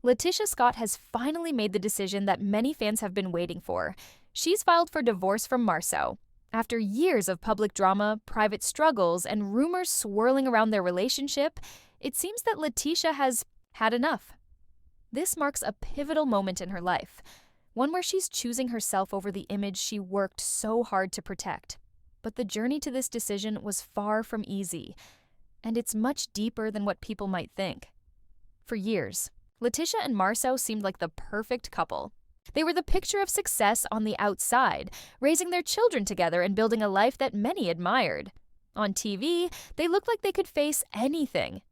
LaTisha Scott has finally made the decision that many fans have been waiting for. She's filed for divorce from Marsau. After years of public drama, private struggles, and rumors swirling around their relationship, it seems that LaTisha has had enough. This marks a pivotal moment in her life, one where she's choosing herself over the image she worked so hard to protect. But the journey to this decision was far from easy, and it's much deeper than what people might think. For years, LaTisha and Marsau seemed like the perfect couple. They were the picture of success on the outside, raising their children together and building a life that many admired. On TV, they looked like they could face anything.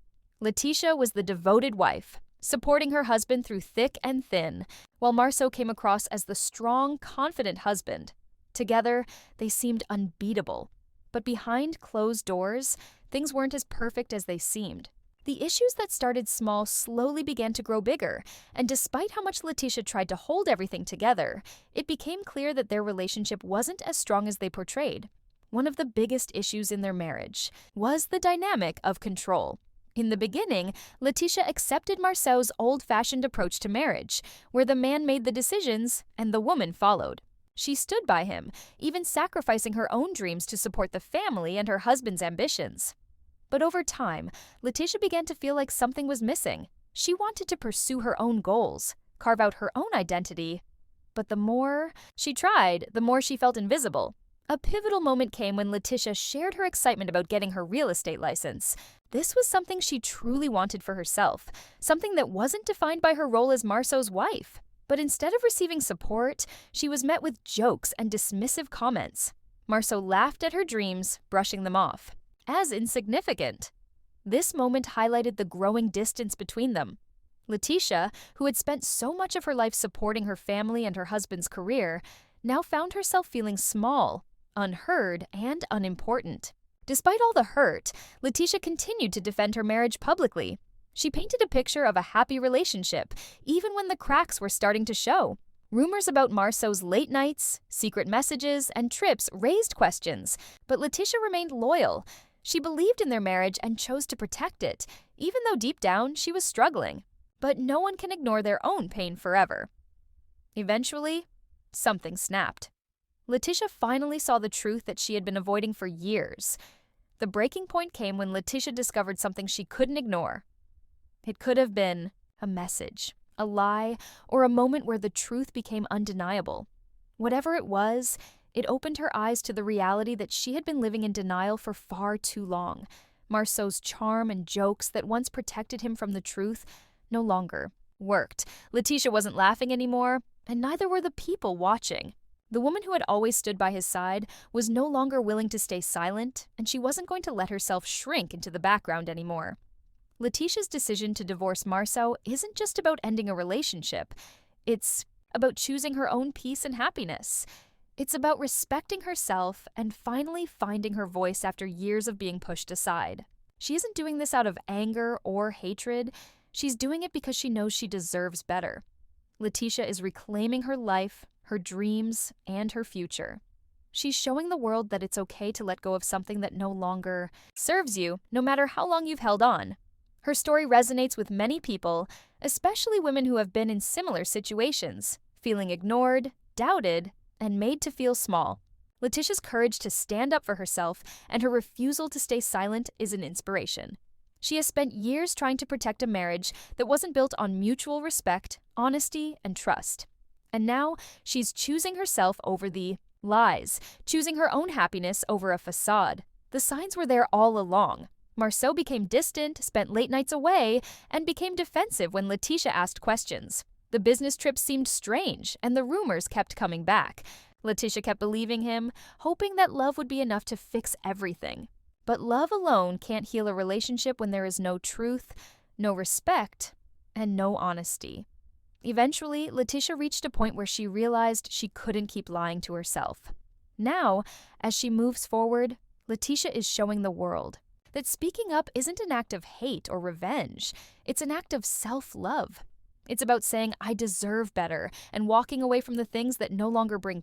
LaTisha was the devoted wife, supporting her husband through thick and thin, while Marsau came across as the strong, confident husband. Together, they seemed unbeatable. But behind closed doors, things weren't as perfect as they seemed. The issues that started small slowly began to grow bigger, and despite how much LaTisha tried to hold everything together, it became clear that their relationship wasn't as strong as they portrayed. One of the biggest issues in their marriage was the dynamic of control. In the beginning, LaTisha accepted Marsau's old-fashioned approach to marriage, where the man made the decisions and the woman followed. She stood by him, even sacrificing her own dreams to support the family and her husband's ambitions. But over time, LaTisha began to feel like something was missing. She wanted to pursue her own goals, carve out her own identity. But the more she tried, the more she felt invisible. A pivotal moment came when LaTisha shared her excitement about getting her real estate license. This was something she truly wanted for herself, something that wasn't defined by her role as Marsau's wife. But instead of receiving support, she was met with jokes and dismissive comments. Marsau laughed at her dreams, brushing them off as insignificant. This moment highlighted the growing distance between them. LaTisha, who had spent so much of her life supporting her family and her husband's career, now found herself feeling small, unheard, and unimportant. Despite all the hurt, LaTisha continued to defend her marriage publicly. She painted a picture of a happy relationship, even when the cracks were starting to show. Rumors about Marsau's late nights, secret messages, and trips raised questions, but LaTisha remained loyal. She believed in their marriage and chose to protect it, even though deep down she was struggling. But no one can ignore their own pain forever. Eventually, something snapped. LaTisha finally saw the truth that she had been avoiding for years. The breaking point came when LaTisha discovered something she couldn't ignore. It could have been a message, a lie, or a moment where the truth became undeniable. Whatever it was, it opened her eyes to the reality that she had been living in denial for far too long. Marsau's charm and jokes that once protected him from the truth no longer worked. LaTisha wasn't laughing anymore, and neither were the people watching. The woman who had always stood by his side was no longer willing to stay silent, and she wasn't going to let herself shrink into the background anymore. LaTisha's decision to divorce Marsau isn't just about ending a relationship. It's about choosing her own peace and happiness. It's about respecting herself and finally finding her voice after years of being pushed aside. She isn't doing this out of anger or hatred. She's doing it because she knows she deserves better. LaTisha is reclaiming her life, her dreams, and her future. She's showing the world that it's okay to let go of something that no longer serves you, no matter how long you've held on. Her story resonates with many people, especially women who have been in similar situations, feeling ignored, doubted, and made to feel small. LaTisha's courage to stand up for herself and her refusal to stay silent is an inspiration. She has spent years trying to protect a marriage that wasn't built on mutual respect, honesty, and trust. And now she's choosing herself over the lies, choosing her own happiness over a facade. The signs were there all along. Marsau became distant, spent late nights away, and became defensive when LaTisha asked questions. The business trips seemed strange, and the rumors kept coming back. LaTisha kept believing him, hoping that love would be enough to fix everything. But love alone can't heal a relationship when there is no truth, no respect, and no honesty. Eventually, LaTisha reached a point where she realized she couldn't keep lying to herself. Now, as she moves forward, LaTisha is showing the world that speaking up isn't an act of hate or revenge. It's an act of self-love. It's about saying, I deserve better, and walking away from the things that no longer bring